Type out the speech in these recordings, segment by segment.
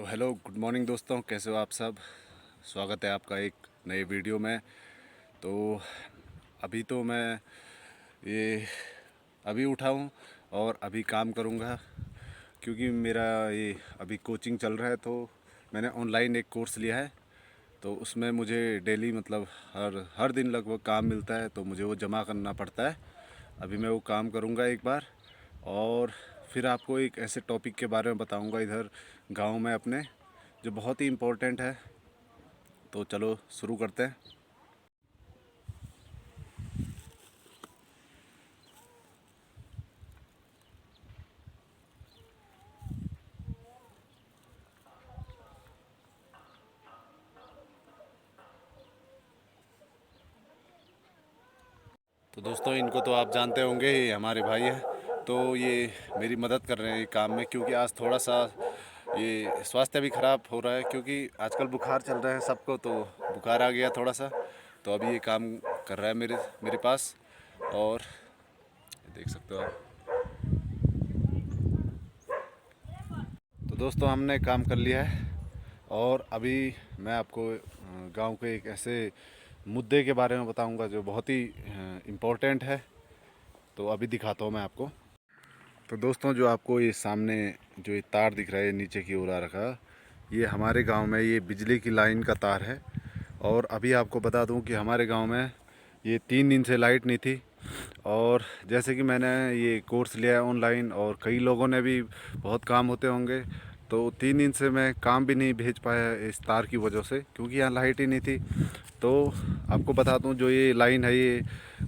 तो hello good morning दोस्तों, कैसे हो आप सब। स्वागत है आपका एक नए वीडियो में। तो अभी तो मैं ये अभी उठा हूँ और अभी काम करूँगा, क्योंकि मेरा ये अभी कोचिंग चल रहा है। तो मैंने ऑनलाइन एक कोर्स लिया है, तो उसमें मुझे डेली मतलब हर दिन लगभग काम मिलता है, तो मुझे वो जमा करना पड़ता है। अभी मैं वो काम करूँगा एक बार, और फिर आपको एक ऐसे टॉपिक के बारे में बताऊँगा इधर गांव में अपने, जो बहुत ही इम्पोर्टेंट है। तो चलो शुरू करते हैं। तो दोस्तों, इनको तो आप जानते होंगे, ये हमारे भाई हैं। तो ये मेरी मदद कर रहे हैं ये काम में, क्योंकि आज थोड़ा सा ये स्वास्थ्य भी ख़राब हो रहा है, क्योंकि आजकल बुखार चल रहा है सबको, तो बुखार आ गया थोड़ा सा। तो अभी ये काम कर रहा है मेरे मेरे पास, और देख सकते हो आप। तो दोस्तों, हमने काम कर लिया है, और अभी मैं आपको गांव के एक ऐसे मुद्दे के बारे में बताऊंगा जो बहुत ही इम्पोर्टेंट है। तो अभी दिखाता हूँ मैं आपको। तो दोस्तों, जो आपको ये सामने जो ये तार दिख रहा है नीचे की ओर आ रखा, ये हमारे गांव में ये बिजली की लाइन का तार है। और अभी आपको बता दूं कि हमारे गांव में ये 3 दिन से लाइट नहीं थी। और जैसे कि मैंने ये कोर्स लिया है ऑनलाइन, और कई लोगों ने भी बहुत काम होते होंगे, तो 3 दिन से मैं काम भी नहीं भेज पाया इस तार की वजह से, क्योंकि यहाँ लाइट ही नहीं थी। तो आपको बता दूं, जो ये लाइन है ये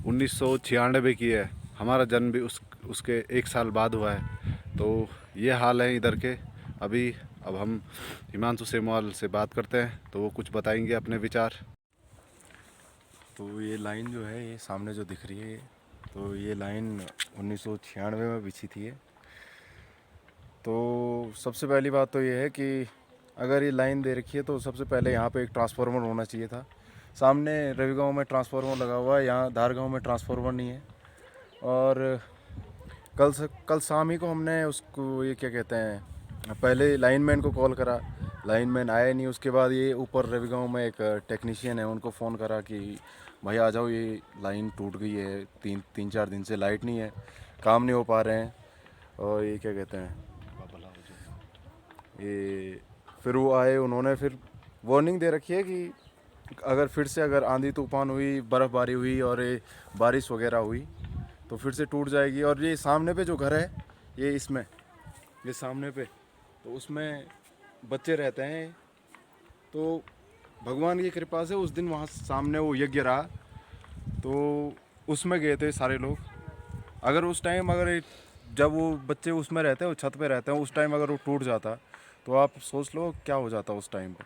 1996 की है। हमारा जन्म भी उसके 1 साल बाद हुआ है। तो ये हाल है इधर के अभी। अब हम हिमांशु सेमवाल से बात करते हैं, तो वो कुछ बताएंगे अपने विचार। तो ये लाइन जो है, ये सामने जो दिख रही है, तो ये लाइन 1996 में बिछी थी। तो सबसे पहली बात तो ये है कि अगर ये लाइन दे रखी है तो सबसे पहले यहाँ पे एक ट्रांसफार्मर होना चाहिए था। सामने रवि गाँव में ट्रांसफार्मर लगा हुआ है, यहाँ धार गाँव में ट्रांसफार्मर नहीं है। और कल शाम ही को हमने उसको ये क्या कहते हैं, पहले लाइनमैन को कॉल करा, लाइनमैन आया नहीं। उसके बाद ये ऊपर रवि गाँव में एक टेक्नीशियन है, उनको फ़ोन करा कि भाई आ जाओ, ये लाइन टूट गई है, तीन चार दिन से लाइट नहीं है, काम नहीं हो पा रहे हैं। और ये क्या कहते हैं, ये फिर वो आए, उन्होंने फिर वार्निंग दे रखी है कि अगर आंधी तूफान हुई, बर्फ़बारी हुई और ये बारिश वगैरह हुई तो फिर से टूट जाएगी। और ये सामने पे जो घर है, ये सामने पे, तो उसमें बच्चे रहते हैं। तो भगवान की कृपा से उस दिन वहाँ सामने वो यज्ञ रहा, तो उसमें गए थे सारे लोग। अगर उस टाइम जब वो बच्चे उसमें रहते हैं, वो छत पे रहते हैं, उस टाइम अगर वो टूट जाता तो आप सोच लो क्या हो जाता उस टाइम पे।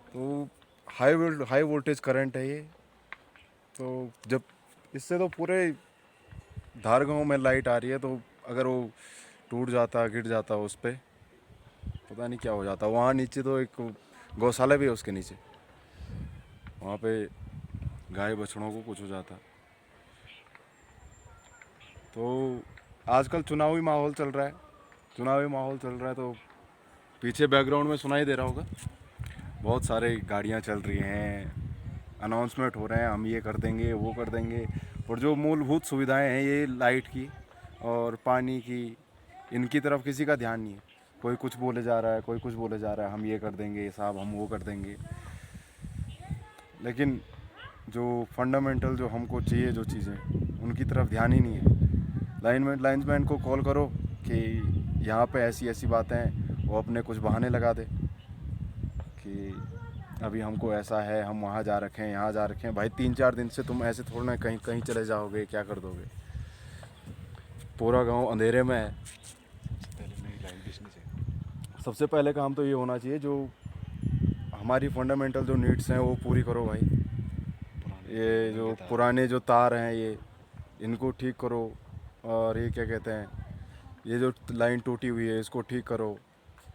तो हाई वोल्टेज करंट है ये। तो जब इससे तो पूरे धार गाँव में लाइट आ रही है, तो अगर वो टूट जाता, गिर जाता उस पर, पता नहीं क्या हो जाता। वहाँ नीचे तो एक गौशाला भी है, उसके नीचे वहाँ पे गाय बछड़ों को कुछ हो जाता। तो आजकल चुनावी माहौल चल रहा है, तो पीछे बैकग्राउंड में सुनाई दे रहा होगा, बहुत सारे गाड़ियाँ चल रही हैं, अनाउंसमेंट हो रहे हैं, हम ये कर देंगे, वो कर देंगे। और जो मूलभूत सुविधाएं हैं, ये लाइट की और पानी की, इनकी तरफ किसी का ध्यान नहीं है। कोई कुछ बोले जा रहा है, कोई कुछ बोले जा रहा है, हम ये कर देंगे साहब, हम वो कर देंगे। लेकिन जो फंडामेंटल जो हमको चाहिए जो चीज़ें, उनकी तरफ ध्यान ही नहीं है। लाइन्समैन को कॉल करो कि यहाँ पे ऐसी ऐसी बातें हैं, वो अपने कुछ बहाने लगा दे कि अभी हमको ऐसा है, हम वहाँ जा रखे हैं, यहाँ जा रखे हैं। भाई 3-4 दिन से तुम ऐसे थोड़ा ना कहीं कहीं चले जाओगे, क्या कर दोगे? पूरा गांव अंधेरे में है। सबसे पहले काम तो ये होना चाहिए, जो हमारी फंडामेंटल जो नीड्स हैं वो पूरी करो भाई। ये जो पुराने जो तार हैं, ये इनको ठीक करो। और ये क्या कहते हैं, ये जो लाइन टूटी हुई है इसको ठीक करो।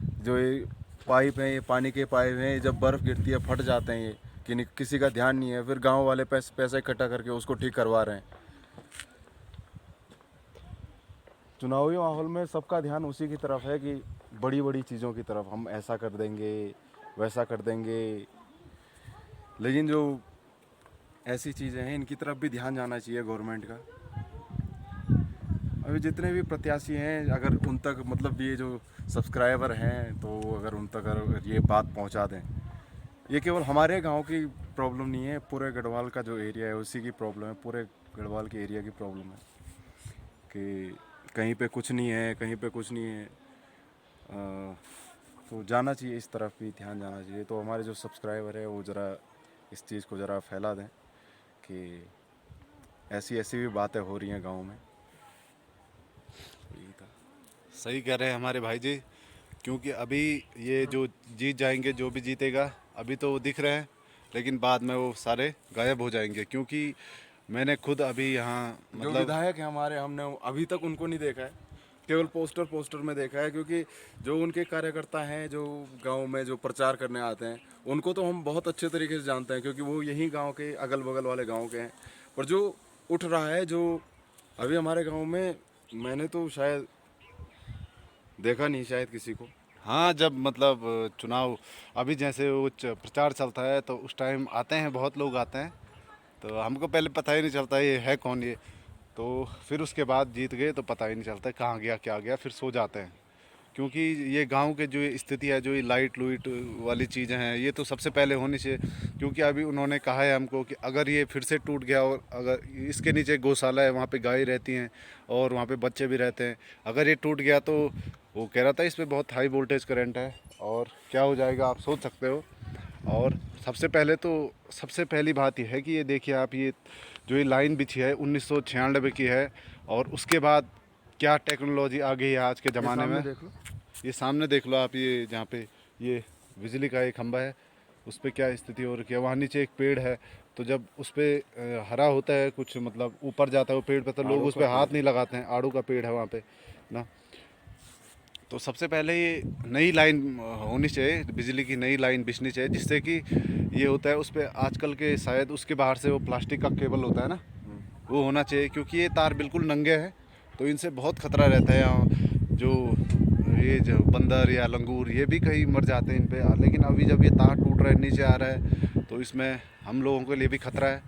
जो ये पाइप हैं, ये पानी के पाइप हैं, जब बर्फ़ गिरती है फट जाते हैं ये, कि किसी का ध्यान नहीं है। फिर गांव वाले पैसा इकट्ठा करके उसको ठीक करवा रहे हैं। चुनावी माहौल में सबका ध्यान उसी की तरफ है कि बड़ी बड़ी चीज़ों की तरफ, हम ऐसा कर देंगे वैसा कर देंगे, लेकिन जो ऐसी चीज़ें हैं इनकी तरफ भी ध्यान जाना चाहिए गवर्नमेंट का। अभी जितने भी प्रत्याशी हैं, अगर उन तक मतलब ये जो सब्सक्राइबर हैं, तो अगर उन तक अगर ये बात पहुंचा दें, ये केवल हमारे गांव की प्रॉब्लम नहीं है, पूरे गढ़वाल का जो एरिया है उसी की प्रॉब्लम है, पूरे गढ़वाल के एरिया की प्रॉब्लम है कि कहीं पे कुछ नहीं है, कहीं पे कुछ नहीं है। तो जाना चाहिए, इस तरफ भी ध्यान जाना चाहिए। तो हमारे जो सब्सक्राइबर है वो ज़रा इस चीज़ को ज़रा फैला दें कि ऐसी ऐसी भी बातें हो रही हैं गांव में। यही था। सही कह रहे हैं हमारे भाई जी, क्योंकि अभी ये जो जीत जाएंगे, जो भी जीतेगा, अभी तो वो दिख रहे हैं, लेकिन बाद में वो सारे गायब हो जाएंगे। क्योंकि मैंने खुद अभी यहाँ जो मतलब विधायक हैं हमारे, हमने अभी तक उनको नहीं देखा है, केवल पोस्टर में देखा है। क्योंकि जो उनके कार्यकर्ता हैं, जो गांव में जो प्रचार करने आते हैं, उनको तो हम बहुत अच्छे तरीके से जानते हैं, क्योंकि वो यही गांव के अगल बगल वाले गांव के हैं। पर जो उठ रहा है, जो अभी हमारे गांव में, मैंने तो शायद देखा नहीं शायद किसी को। हाँ, जब मतलब चुनाव अभी जैसे वो प्रचार चलता है तो उस टाइम आते हैं, बहुत लोग आते हैं, तो हमको पहले पता ही नहीं चलता ये है कौन ये। तो फिर उसके बाद जीत गए तो पता ही नहीं चलता कहाँ गया क्या गया, फिर सो जाते हैं। क्योंकि ये गांव के जो ये स्थिति है, जो ये लाइट लूइट वाली चीज़ें हैं, ये तो सबसे पहले होनी चाहिए। क्योंकि अभी उन्होंने कहा है हमको कि अगर ये फिर से टूट गया और अगर इसके नीचे गौशाला है, वहाँ पे गाय रहती हैं और वहाँ पे बच्चे भी रहते हैं, अगर ये टूट गया तो वो कह रहा था इस पर बहुत हाई वोल्टेज करंट है और क्या हो जाएगा आप सोच सकते हो। और सबसे पहले तो सबसे पहली बात यह है कि ये देखिए आप, ये जो ये लाइन बिछी है 1996 की है, और उसके बाद क्या टेक्नोलॉजी आ गई है आज के ज़माने में। देख लो, ये सामने देख लो आप, ये जहाँ पे ये बिजली का एक खंभा है, उस पर क्या स्थिति हो रखी है। वहाँ नीचे एक पेड़ है, तो जब उस पर हरा होता है कुछ मतलब ऊपर जाता है वो पेड़ पे, तो लोग उस पर हाथ नहीं लगाते हैं। आड़ू का पेड़ है वहाँ पे ना। तो सबसे पहले ये नई लाइन होनी चाहिए, बिजली की नई लाइन बिछनी चाहिए, जिससे कि ये होता है उस पर आजकल के शायद उसके बाहर से वो प्लास्टिक का केबल होता है ना, वो होना चाहिए। क्योंकि ये तार बिल्कुल नंगे हैं, तो इनसे बहुत खतरा रहता है। यहाँ जो ये जो बंदर या लंगूर ये भी कहीं मर जाते हैं इन पे। लेकिन अभी जब ये तार टूट रहा है, नीचे आ रहा है, तो इसमें हम लोगों के लिए भी खतरा है।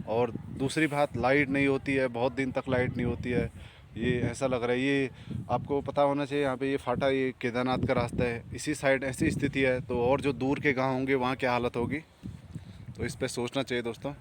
और दूसरी बात, लाइट नहीं होती है, बहुत दिन तक लाइट नहीं होती है। ये ऐसा लग रहा है, ये आपको पता होना चाहिए, यहाँ पे ये फाटा, ये केदारनाथ का रास्ता है, इसी साइड ऐसी स्थिति है, तो और जो दूर के गांव होंगे वहाँ क्या हालत होगी। तो इस पे सोचना चाहिए दोस्तों।